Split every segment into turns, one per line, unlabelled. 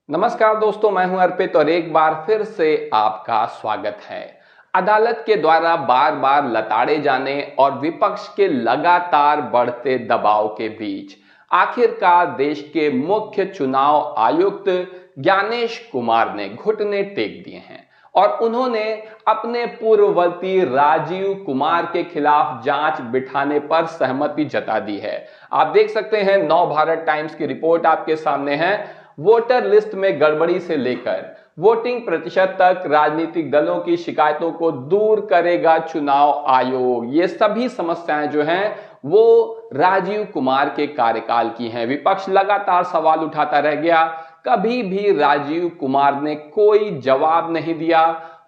नमस्कार दोस्तों, मैं हूं अर्पित और एक बार फिर से आपका स्वागत है। अदालत के द्वारा बार बार लताड़े जाने और विपक्ष के लगातार बढ़ते दबाव के बीच आखिरकार देश के मुख्य चुनाव आयुक्त ज्ञानेश कुमार ने घुटने टेक दिए हैं और उन्होंने अपने पूर्ववर्ती राजीव कुमार के खिलाफ जांच बिठाने पर सहमति जता दी है। आप देख सकते हैं, नव भारत टाइम्स की रिपोर्ट आपके सामने है। वोटर लिस्ट में गड़बड़ी से लेकर वोटिंग प्रतिशत तक राजनीतिक दलों की शिकायतों को दूर करेगा चुनाव आयोग। ये सभी समस्याएं जो हैं वो राजीव कुमार के कार्यकाल की हैं। विपक्ष लगातार सवाल उठाता रह गया, कभी भी राजीव कुमार ने कोई जवाब नहीं दिया।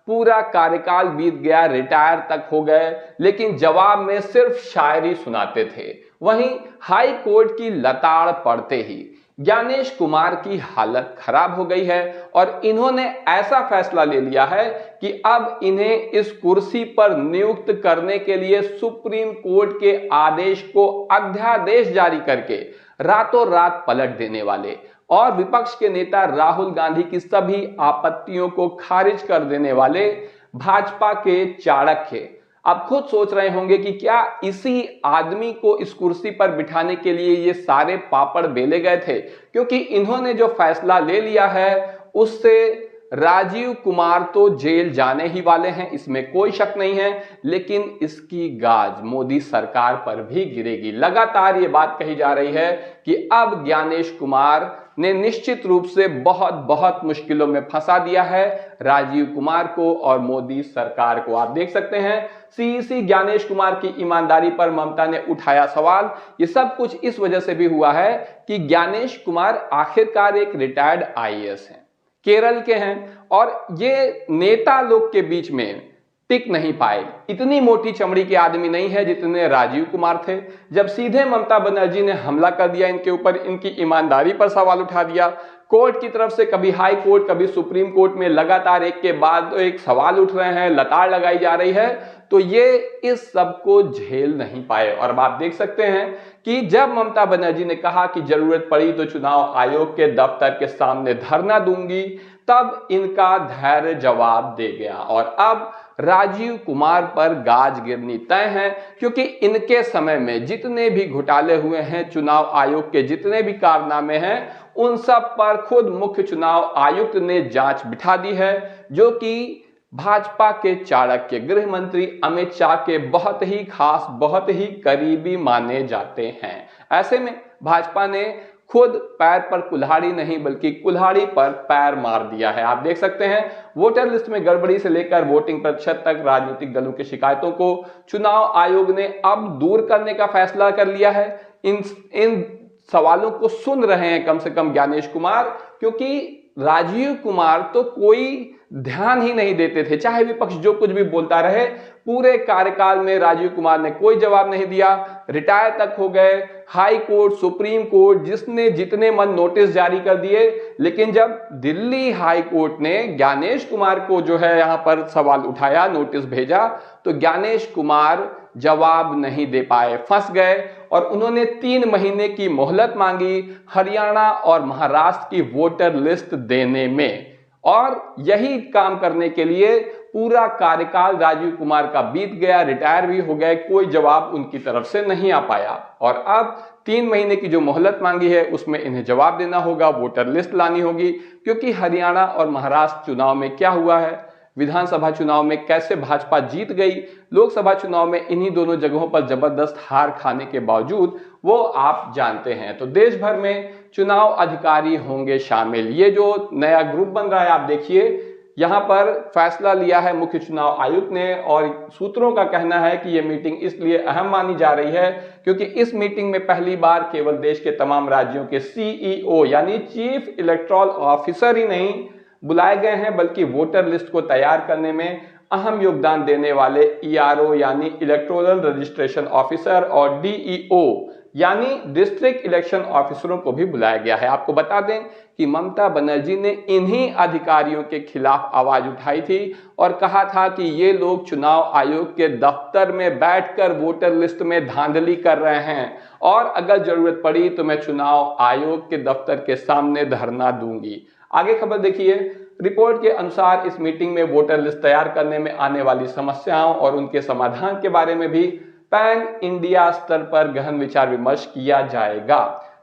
पूरा कार्यकाल बीत गया, रिटायर तक हो गए, लेकिन जवाब में सिर्फ शायरी सुनाते थे। वहीं हाई कोर्ट की लताड़ पड़ते ही ज्ञानेश कुमार की हालत खराब हो गई है और इन्होंने ऐसा फैसला ले लिया है कि अब इन्हें इस कुर्सी पर नियुक्त करने के लिए सुप्रीम कोर्ट के आदेश को अध्यादेश जारी करके रातों रात पलट देने वाले और विपक्ष के नेता राहुल गांधी की सभी आपत्तियों को खारिज कर देने वाले भाजपा के चाणक्य आप खुद सोच रहे होंगे कि क्या इसी आदमी को इस कुर्सी पर बिठाने के लिए ये सारे पापड़ बेले गए थे, क्योंकि इन्होंने जो फैसला ले लिया है उससे राजीव कुमार तो जेल जाने ही वाले हैं, इसमें कोई शक नहीं है, लेकिन इसकी गाज मोदी सरकार पर भी गिरेगी। लगातार ये बात कही जा रही है कि अब ज्ञानेश कुमार ने निश्चित रूप से बहुत बहुत मुश्किलों में फंसा दिया है राजीव कुमार को और मोदी सरकार को। आप देख सकते हैं, सीईसी ज्ञानेश कुमार की ईमानदारी पर ममता ने उठाया सवाल। ये सब कुछ इस वजह से भी हुआ है कि ज्ञानेश कुमार आखिरकार एक रिटायर्ड आईएएस हैं, केरल के हैं और ये नेता लोग के बीच में टिक नहीं पाए। इतनी मोटी चमड़ी के आदमी नहीं है जितने राजीव कुमार थे। जब सीधे ममता बनर्जी ने हमला कर दिया इनके ऊपर, इनकी ईमानदारी पर सवाल उठा दिया, कोर्ट की तरफ से कभी हाई कोर्ट कभी सुप्रीम कोर्ट में लगातार एक के बाद एक सवाल उठ रहे हैं, लताड़ लगाई जा रही है, तो ये इस सब को झेल नहीं पाए। और अब आप देख सकते हैं कि जब ममता बनर्जी ने कहा कि जरूरत पड़ी तो चुनाव आयोग के दफ्तर के सामने धरना दूंगी, तब इनका धैर्य जवाब दे गया और अब राजीव कुमार पर गाज गिरनी तय है, क्योंकि इनके समय में जितने भी घोटाले हुए हैं, चुनाव आयोग के जितने भी कारनामे हैं, उन सब पर खुद मुख्य चुनाव आयुक्त ने जांच बिठा दी है, जो कि भाजपा के चाणक्य गृह मंत्री अमित शाह के बहुत ही खास, बहुत ही करीबी माने जाते हैं। ऐसे में भाजपा ने खुद पैर पर कुल्हाड़ी नहीं बल्कि कुल्हाड़ी पर पैर मार दिया है। आप देख सकते हैं, वोटर लिस्ट में गड़बड़ी से लेकर वोटिंग प्रतिशत तक राजनीतिक दलों की शिकायतों को चुनाव आयोग ने अब दूर करने का फैसला कर लिया है। इन सवालों को सुन रहे हैं कम से कम ज्ञानेश कुमार, क्योंकि राजीव कुमार तो कोई ध्यान ही नहीं देते थे, चाहे विपक्ष जो कुछ भी बोलता रहे। पूरे कार्यकाल में राजीव कुमार ने कोई जवाब नहीं दिया, रिटायर तक हो गए, हाई कोर्ट सुप्रीम कोर्ट जिसने जितने मन नोटिस जारी कर दिए, लेकिन जब दिल्ली हाई कोर्ट ने ज्ञानेश कुमार को जो है यहां पर सवाल उठाया, नोटिस भेजा, तो ज्ञानेश कुमार जवाब नहीं दे पाए, फंस गए और उन्होंने 3 महीने की मोहलत मांगी हरियाणा और महाराष्ट्र की वोटर लिस्ट देने में। और यही काम करने के लिए पूरा कार्यकाल राजीव कुमार का बीत गया, रिटायर भी हो गए, कोई जवाब उनकी तरफ से नहीं आ पाया और अब 3 महीने की जो मोहलत मांगी है उसमें इन्हें जवाब देना होगा, वोटर लिस्ट लानी होगी। क्योंकि हरियाणा और महाराष्ट्र चुनाव में क्या हुआ है, विधानसभा चुनाव में कैसे भाजपा जीत गई, लोकसभा चुनाव में इन्हीं दोनों जगहों पर जबरदस्त हार खाने के बावजूद, वो आप जानते हैं। तो देश भर में चुनाव अधिकारी होंगे शामिल। ये जो नया ग्रुप बन रहा है, आप देखिए यहां पर फैसला लिया है मुख्य चुनाव आयुक्त ने और सूत्रों का कहना है कि यह मीटिंग इसलिए अहम मानी जा रही है क्योंकि इस मीटिंग में पहली बार केवल देश के तमाम राज्यों के सीईओ यानी चीफ इलेक्टोरल ऑफिसर ही नहीं बुलाए गए हैं, बल्कि वोटर लिस्ट को तैयार करने में अहम योगदान देने वाले ईआरओ यानी इलेक्टोरल रजिस्ट्रेशन ऑफिसर और डीईओ यानी डिस्ट्रिक्ट इलेक्शन ऑफिसरों को भी बुलाया गया है। आपको बता दें कि ममता बनर्जी ने इन्हीं अधिकारियों के खिलाफ आवाज उठाई थी और कहा था कि ये लोग चुनाव आयोग के दफ्तर में बैठकर वोटर लिस्ट में धांधली कर रहे हैं और अगर जरूरत पड़ी तो मैं चुनाव आयोग के दफ्तर के सामने धरना दूंगी। आगे खबर देखिए। रिपोर्ट के अनुसार इस मीटिंग में वोटर लिस्ट तैयार करने में आने वाली समस्याओं और उनके समाधान के बारे में भी पैन इंडिया स्तर पर गहन विचार विमर्श किया जाएगा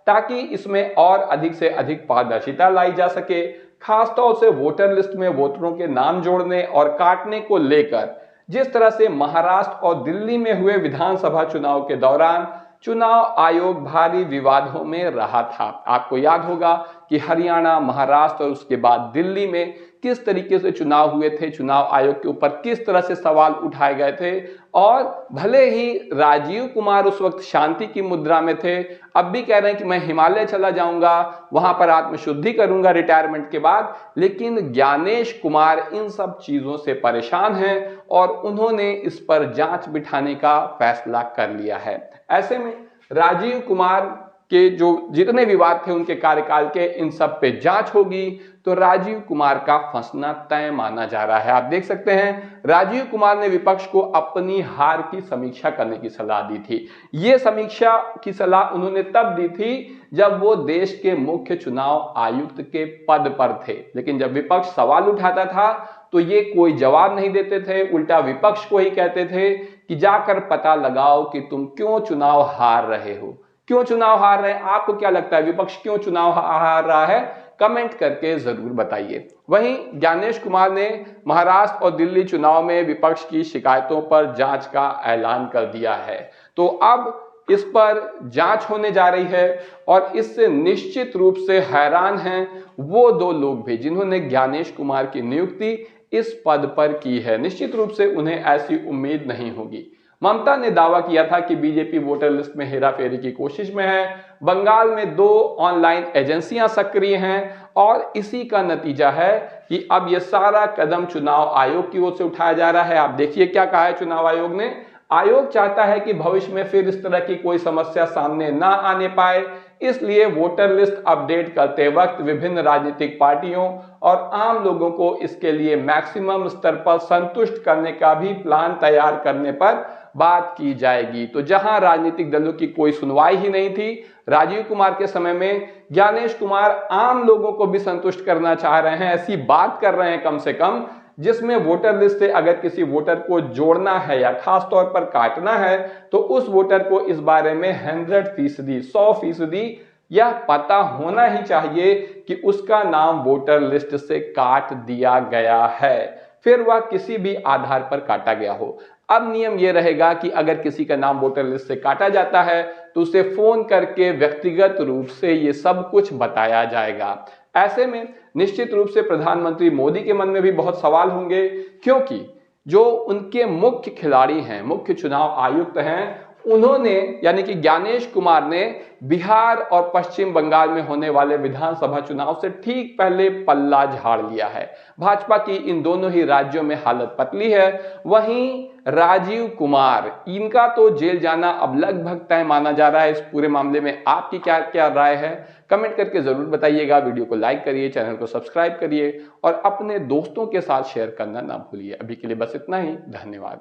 ताकि इसमें और अधिक से अधिक पारदर्शिता लाई जा सके। खासतौर से वोटर लिस्ट में वोटरों के नाम जोड़ने और काटने को लेकर जिस तरह से महाराष्ट्र और दिल्ली में हुए विधानसभा चुनाव के दौरान चुनाव आयोग भारी विवादों में रहा था। आपको याद होगा कि हरियाणा, महाराष्ट्र और उसके बाद दिल्ली में किस तरीके से चुनाव हुए थे, चुनाव आयोग के ऊपर किस तरह से सवाल उठाए गए थे और भले ही राजीव कुमार उस वक्त शांति की मुद्रा में थे, अब भी कह रहे हैं कि मैं हिमालय चला जाऊंगा, वहां पर आत्मशुद्धि करूंगा रिटायरमेंट के बाद, लेकिन ज्ञानेश कुमार इन सब चीजों से परेशान हैं और उन्होंने इस पर जांच बिठाने का फैसला कर लिया है। ऐसे में राजीव कुमार के जो जितने विवाद थे उनके कार्यकाल के, इन सब पे जांच होगी तो राजीव कुमार का फंसना तय माना जा रहा है। आप देख सकते हैं राजीव कुमार ने विपक्ष को अपनी हार की समीक्षा करने की सलाह दी थी। ये समीक्षा की सलाह उन्होंने तब दी थी जब वो देश के मुख्य चुनाव आयुक्त के पद पर थे, लेकिन जब विपक्ष सवाल उठाता था तो ये कोई जवाब नहीं देते थे, उल्टा विपक्ष को ही कहते थे कि जाकर पता लगाओ कि तुम क्यों चुनाव हार रहे हो, क्यों चुनाव हार रहे हैं। आपको क्या लगता है विपक्ष क्यों चुनाव हार रहा है? कमेंट करके जरूर बताइए। वहीं ज्ञानेश कुमार ने महाराष्ट्र और दिल्ली चुनाव में विपक्ष की शिकायतों पर जांच का ऐलान कर दिया है, तो अब इस पर जांच होने जा रही है और इससे निश्चित रूप से हैरान हैं वो दो लोग भी जिन्होंने ज्ञानेश कुमार की नियुक्ति इस पद पर की है। निश्चित रूप से उन्हें ऐसी उम्मीद नहीं होगी। ममता ने दावा किया था कि बीजेपी वोटर लिस्ट में हेराफेरी की कोशिश में है। बंगाल में 2 ऑनलाइन एजेंसियां सक्रिय हैं और इसी का नतीजा है कि अब यह सारा कदम चुनाव आयोग की ओर से उठाया जा रहा है। आप देखिए क्या कहा है चुनाव आयोग ने। आयोग चाहता है कि भविष्य में फिर इस तरह की कोई समस्या सामने ना आने पाए, इसलिए वोटर लिस्ट अपडेट करते वक्त विभिन्न राजनीतिक पार्टियों और आम लोगों को इसके लिए मैक्सिमम स्तर पर संतुष्ट करने का भी प्लान तैयार करने पर बात की जाएगी। तो जहां राजनीतिक दलों की कोई सुनवाई ही नहीं थी राजीव कुमार के समय में, ज्ञानेश कुमार आम लोगों को भी संतुष्ट करना चाह रहे हैं, ऐसी बात कर रहे हैं कम से कम, जिसमें वोटर लिस्ट से अगर किसी वोटर को जोड़ना है या खास तौर पर काटना है तो उस वोटर को इस बारे में 100% यह पता होना ही चाहिए कि उसका नाम वोटर लिस्ट से काट दिया गया है, फिर वह किसी भी आधार पर काटा गया हो। अब नियम यह रहेगा कि अगर किसी का नाम वोटर लिस्ट से काटा जाता है तो उसे फोन करके व्यक्तिगत रूप से ये सब कुछ बताया जाएगा। ऐसे में निश्चित रूप से प्रधानमंत्री मोदी के मन में भी बहुत सवाल होंगे, क्योंकि जो उनके मुख्य खिलाड़ी हैं, मुख्य चुनाव आयुक्त हैं, उन्होंने यानी कि ज्ञानेश कुमार ने बिहार और पश्चिम बंगाल में होने वाले विधानसभा चुनाव से ठीक पहले पल्ला झाड़ लिया है। भाजपा की इन दोनों ही राज्यों में हालत पतली है। वहीं राजीव कुमार, इनका तो जेल जाना अब लगभग तय माना जा रहा है। इस पूरे मामले में आपकी क्या क्या राय है कमेंट करके जरूर बताइएगा। वीडियो को लाइक करिए, चैनल को सब्सक्राइब करिए और अपने दोस्तों के साथ शेयर करना ना भूलिए। अभी के लिए बस इतना ही, धन्यवाद।